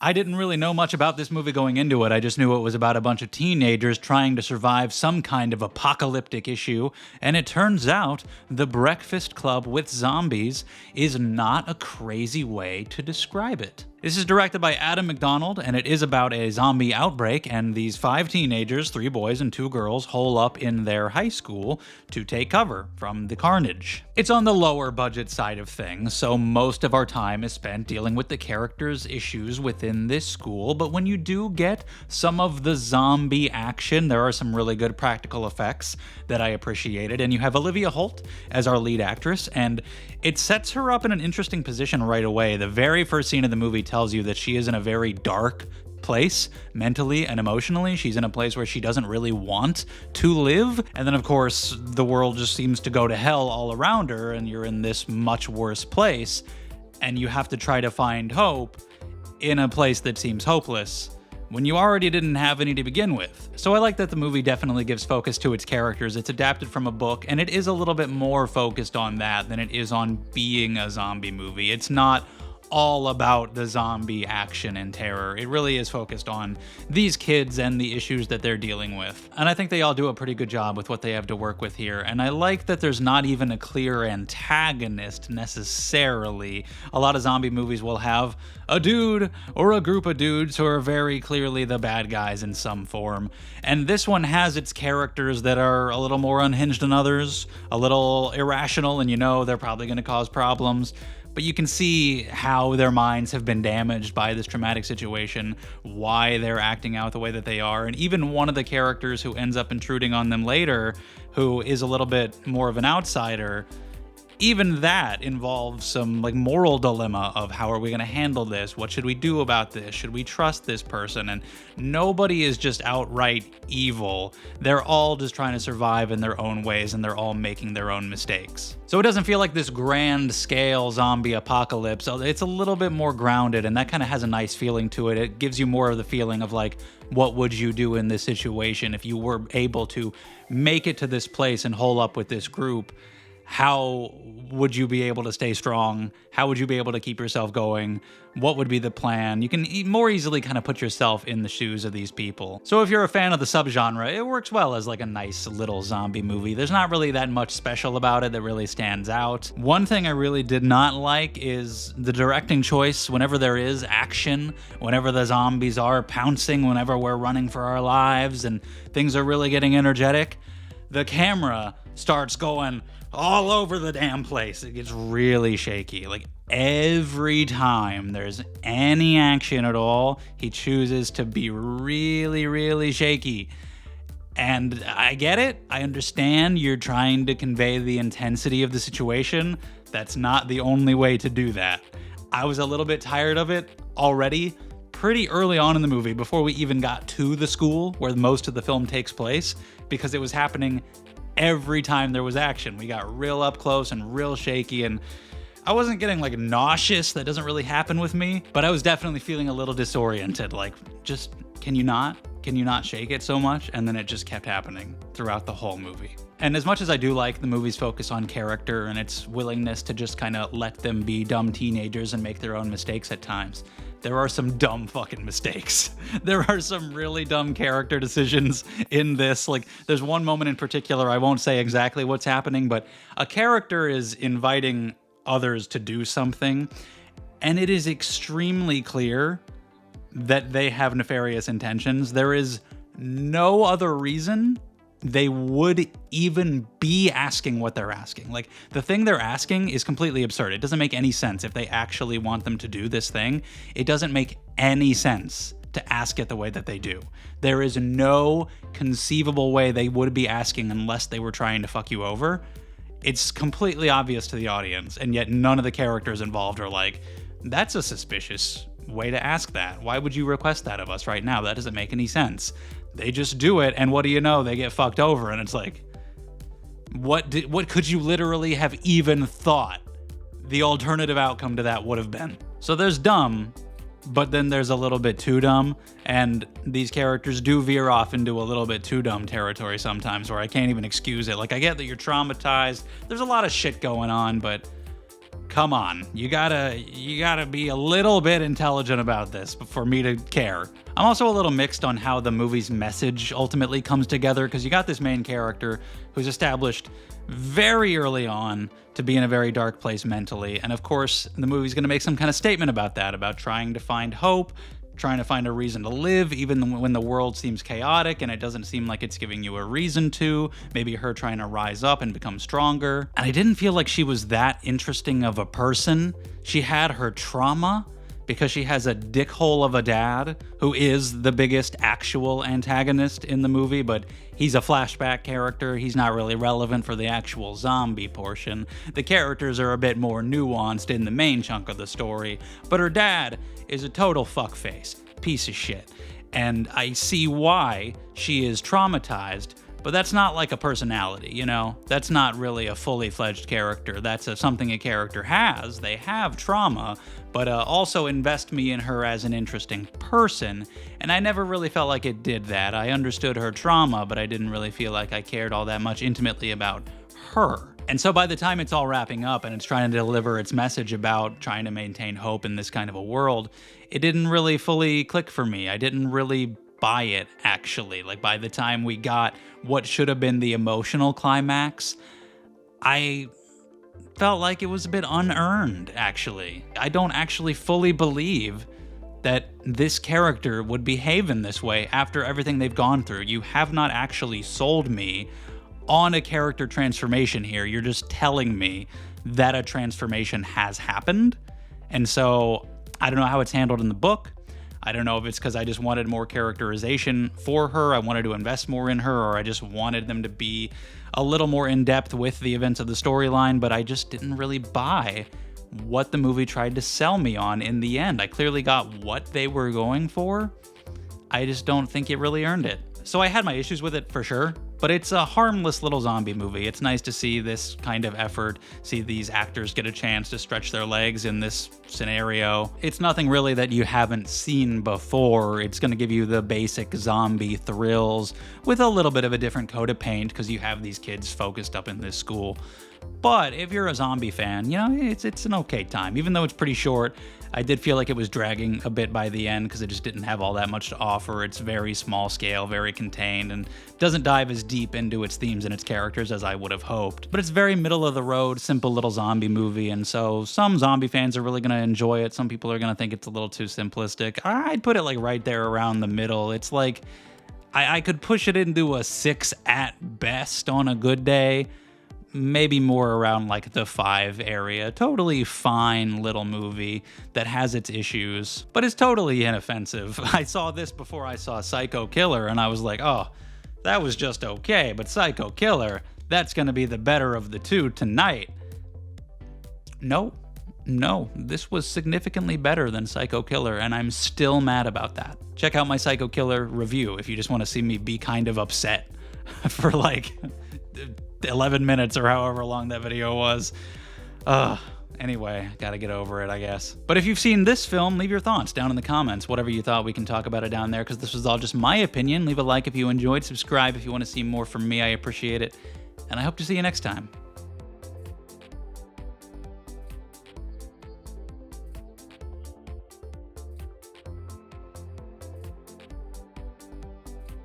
I didn't really know much about this movie going into it. I just knew it was about a bunch of teenagers trying to survive some kind of apocalyptic issue, and it turns out The Breakfast Club with Zombies is not a crazy way to describe it. This is directed by Adam MacDonald, and it is about a zombie outbreak, and these 5 teenagers, 3 boys and 2 girls, hole up in their high school to take cover from the carnage. It's on the lower budget side of things, so most of our time is spent dealing with the characters' issues within this school, but when you do get some of the zombie action, there are some really good practical effects that I appreciated, and you have Olivia Holt as our lead actress, and it sets her up in an interesting position right away. The very first scene of the movie tells you that she is in a very dark place mentally and emotionally. She's in a place where she doesn't really want to live. And then, of course, the world just seems to go to hell all around her, and you're in this much worse place, and you have to try to find hope in a place that seems hopeless when you already didn't have any to begin with. So I like that the movie definitely gives focus to its characters. It's adapted from a book, and it is a little bit more focused on that than it is on being a zombie movie. It's not all about the zombie action and terror. It really is focused on these kids and the issues that they're dealing with. And I think they all do a pretty good job with what they have to work with here. And I like that there's not even a clear antagonist necessarily. A lot of zombie movies will have a dude or a group of dudes who are very clearly the bad guys in some form. And this one has its characters that are a little more unhinged than others, a little irrational, and you know they're probably going to cause problems. But you can see how their minds have been damaged by this traumatic situation, why they're acting out the way that they are. And even one of the characters who ends up intruding on them later, who is a little bit more of an outsider, even that involves some moral dilemma of how are we going to handle this? What should we do about this? Should we trust this person? And nobody is just outright evil. They're all just trying to survive in their own ways, and they're all making their own mistakes. So it doesn't feel like this grand scale zombie apocalypse. It's a little bit more grounded, and that kind of has a nice feeling to it. It gives you more of the feeling of what would you do in this situation if you were able to make it to this place and hole up with this group? How would you be able to stay strong? How would you be able to keep yourself going? What would be the plan? You can more easily kind of put yourself in the shoes of these people. So if you're a fan of the subgenre, it works well as a nice little zombie movie. There's not really that much special about it that really stands out. One thing I really did not like is the directing choice. Whenever there is action, whenever the zombies are pouncing, whenever we're running for our lives and things are really getting energetic, the camera starts going all over the damn place. It gets really shaky. Every time there's any action at all, he chooses to be really, really shaky. And I get it. I understand you're trying to convey the intensity of the situation. That's not the only way to do that. I was a little bit tired of it already pretty early on in the movie, before we even got to the school where most of the film takes place, because it was happening every time there was action. We got real up close and real shaky, and I wasn't getting nauseous. That doesn't really happen with me, but I was definitely feeling a little disoriented. Just, can you not shake it so much? And then it just kept happening throughout the whole movie. And as much as I do like the movie's focus on character and its willingness to just kind of let them be dumb teenagers and make their own mistakes at times, there are some dumb fucking mistakes. There are some really dumb character decisions in this. There's one moment in particular, I won't say exactly what's happening, but a character is inviting others to do something, and it is extremely clear that they have nefarious intentions. There is no other reason they would even be asking what they're asking. The thing they're asking is completely absurd. It doesn't make any sense if they actually want them to do this thing. It doesn't make any sense to ask it the way that they do. There is no conceivable way they would be asking unless they were trying to fuck you over. It's completely obvious to the audience, and yet none of the characters involved are that's a suspicious way to ask that. Why would you request that of us right now? That doesn't make any sense. They just do it, and what do you know? They get fucked over, and it's what could you literally have even thought the alternative outcome to that would have been? So there's dumb, but then there's a little bit too dumb, and these characters do veer off into a little bit too dumb territory sometimes where I can't even excuse it. I get that you're traumatized. There's a lot of shit going on, but come on, you gotta be a little bit intelligent about this for me to care. I'm also a little mixed on how the movie's message ultimately comes together, because you got this main character who's established very early on to be in a very dark place mentally, and of course the movie's gonna make some kind of statement about that, about trying to find hope, trying to find a reason to live even when the world seems chaotic and it doesn't seem like it's giving you a reason to. Maybe her trying to rise up and become stronger. And I didn't feel like she was that interesting of a person. She had her trauma because she has a dickhole of a dad who is the biggest actual antagonist in the movie, but he's a flashback character. He's not really relevant for the actual zombie portion. The characters are a bit more nuanced in the main chunk of the story, but her dad is a total fuckface, piece of shit. And I see why she is traumatized, but that's not like a personality, you know? That's not really a fully fledged character. That's something a character has. They have trauma, but also invest me in her as an interesting person. And I never really felt like it did that. I understood her trauma, but I didn't really feel like I cared all that much intimately about her. And so by the time it's all wrapping up and it's trying to deliver its message about trying to maintain hope in this kind of a world, it didn't really fully click for me. I didn't really buy it, actually. Like, by the time we got what should have been the emotional climax, I felt like it was a bit unearned, actually. I don't actually fully believe that this character would behave in this way after everything they've gone through. You have not actually sold me on a character transformation here. You're just telling me that a transformation has happened. And so I don't know how it's handled in the book. I don't know if it's because I just wanted more characterization for her, I wanted to invest more in her, or I just wanted them to be a little more in-depth with the events of the storyline, but I just didn't really buy what the movie tried to sell me on in the end. I clearly got what they were going for. I just don't think it really earned it. So I had my issues with it for sure, but it's a harmless little zombie movie. It's nice to see this kind of effort, see these actors get a chance to stretch their legs in this scenario. It's nothing really that you haven't seen before. It's gonna give you the basic zombie thrills with a little bit of a different coat of paint because you have these kids focused up in this school. But if you're a zombie fan, you know, it's an okay time. Even though it's pretty short, I did feel like it was dragging a bit by the end because it just didn't have all that much to offer. It's very small scale, very contained, and doesn't dive as deep into its themes and its characters as I would have hoped. But it's very middle of the road, simple little zombie movie, and so some zombie fans are really gonna enjoy it. Some people are gonna think it's a little too simplistic. I'd put it like right there around the middle. It's like, I could push it into a 6 at best on a good day. Maybe more around like the 5 area. Totally fine little movie that has its issues, but it's totally inoffensive. I saw this before I saw Psycho Killer, and I was like, oh, that was just okay, but Psycho Killer, that's gonna be the better of the two tonight. No, this was significantly better than Psycho Killer, and I'm still mad about that. Check out my Psycho Killer review if you just want to see me be kind of upset for like 11 minutes or however long that video was. Anyway, gotta get over it, I guess. But if you've seen this film, leave your thoughts down in the comments. Whatever you thought, we can talk about it down there, because this was all just my opinion. Leave a like if you enjoyed, subscribe if you want to see more from me. I appreciate it, and I hope to see you next time.